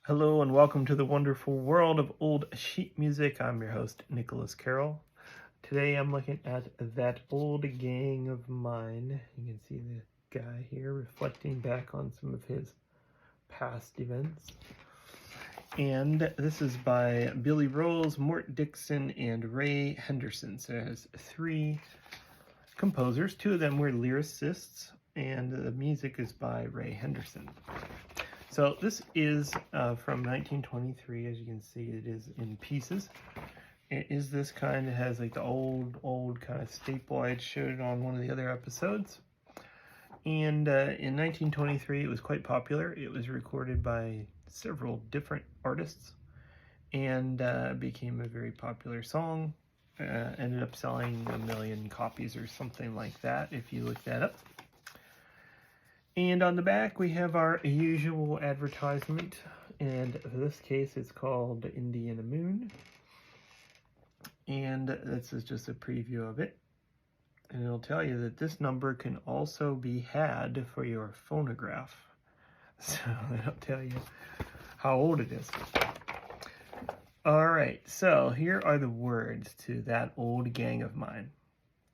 Hello and welcome to the wonderful world of old sheet music. I'm your host, Nicholas Carroll. Today I'm looking at That Old Gang of Mine. You can see the guy here reflecting back on some of his past events. And this is by Billy Rowles, Mort Dixon, and Ray Henderson. So it has three composers. Two of them were lyricists, and the music is by Ray Henderson. So this is from 1923. As you can see, it is in pieces. It is this kind. It has like the old kind of staple. I showed it on one of the other episodes. And in 1923, it was quite popular. It was recorded by several different artists and became a very popular song. Ended up selling 1 million copies or something like that, if you look that up. And on the back, we have our usual advertisement, and in this case, it's called Indiana Moon. And this is just a preview of it. And it'll tell you that this number can also be had for your phonograph. So it'll tell you how old it is. All right, so here are the words to That Old Gang of Mine.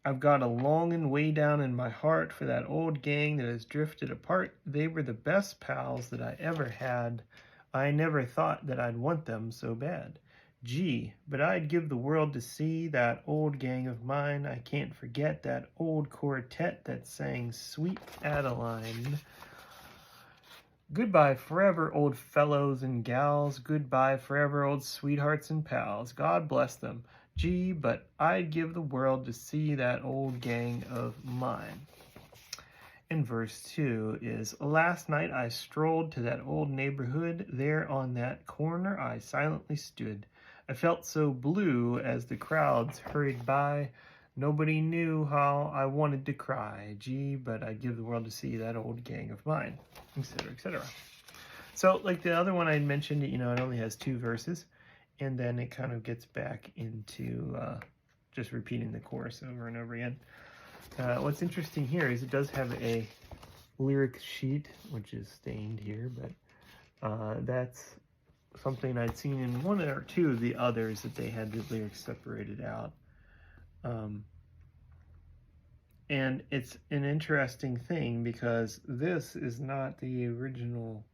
I've got a longing way down in my heart for that old gang that has drifted apart. They were the best pals that I ever had. I never thought that I'd want them so bad. Gee, but I'd give the world to see that old gang of mine. I can't forget that old quartet that sang Sweet Adeline. Goodbye forever, old fellows and gals. Goodbye forever, old sweethearts and pals. God bless them. Gee, but I'd give the world to see that old gang of mine. And verse 2 is, last night I strolled to that old neighborhood. There on that corner I silently stood. I felt so blue as the crowds hurried by. Nobody knew how I wanted to cry. Gee, but I'd give the world to see that old gang of mine, etc., etc. So, like the other one I mentioned, it only has 2 verses. And then it kind of gets back into just repeating the chorus over and over again. What's interesting here is it does have a lyric sheet, which is stained here, but that's something I'd seen in 1 or 2 of the others, that they had the lyrics separated out. And it's an interesting thing because this is not the original,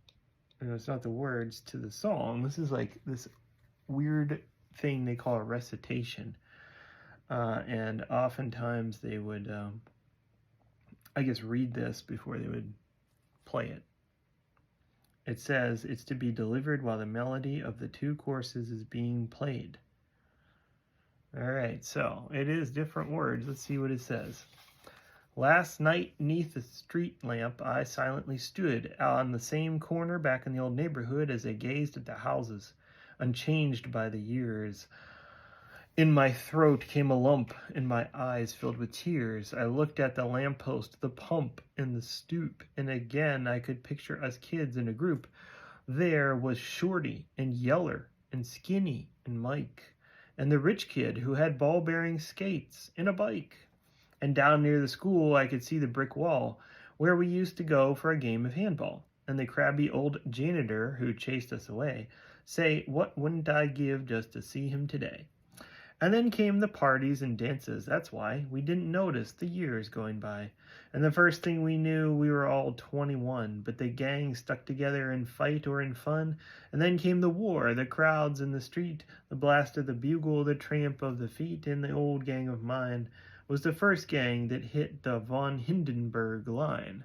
it's not the words to the song. This is like this weird thing they call a recitation, and oftentimes they would read this before they would play it. It says it's to be delivered while the melody of the 2 courses is being played. All right, so it is different words. Let's see what it says. Last night, 'neath the street lamp, I silently stood on the same corner back in the old neighborhood as I gazed at the houses, unchanged by the years. In my throat came a lump, and my eyes filled with tears. I looked at the lamppost, the pump, and the stoop, and again I could picture us kids in a group. There was Shorty, and Yeller, and Skinny, and Mike, and the rich kid who had ball-bearing skates and a bike. And down near the school I could see the brick wall, where we used to go for a game of handball, and the crabby old janitor who chased us away. Say, what wouldn't I give just to see him today? And then came the parties and dances. That's why we didn't notice the years going by. And the first thing we knew, we were all 21. But the gang stuck together in fight or in fun. And then came the war, the crowds in the street, the blast of the bugle, the tramp of the feet. And the old gang of mine was the first gang that hit the von Hindenburg line.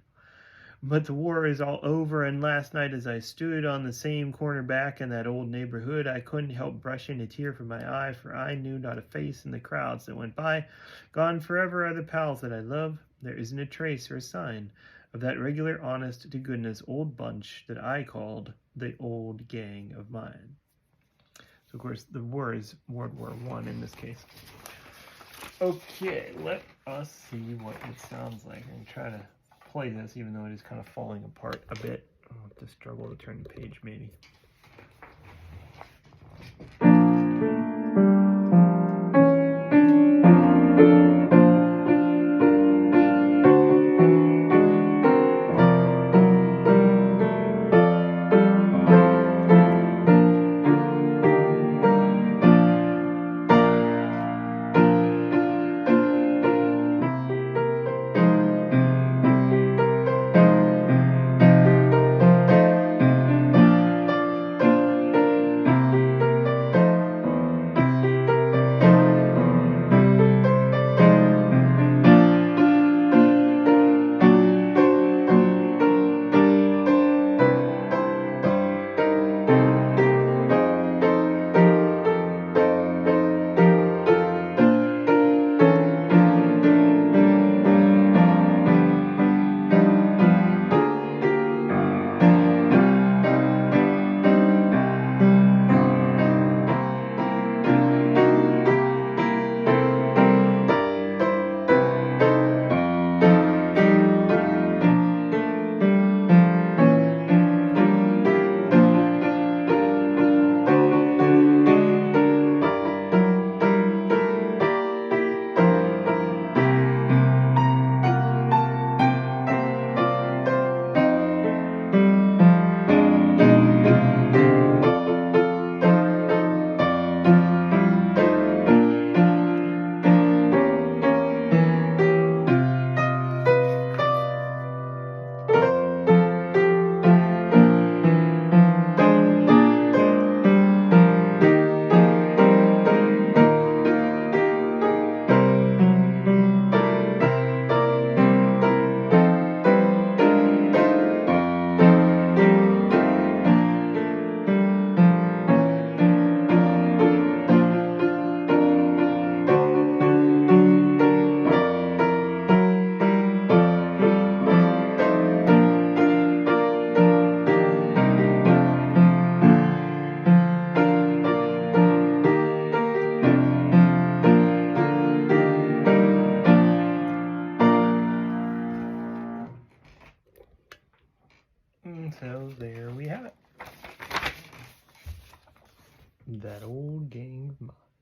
But the war is all over, and last night as I stood on the same corner back in that old neighborhood, I couldn't help brushing a tear from my eye, for I knew not a face in the crowds that went by. Gone forever are the pals that I love. There isn't a trace or a sign of that regular, honest-to-goodness old bunch that I called the old gang of mine. So, of course, the war is World War I in this case. Okay, let us see what it sounds like. I'm going to try to play this, even though it is kind of falling apart a bit. I'll have to struggle to turn the page, maybe. And so there we have it. That old gang of mine.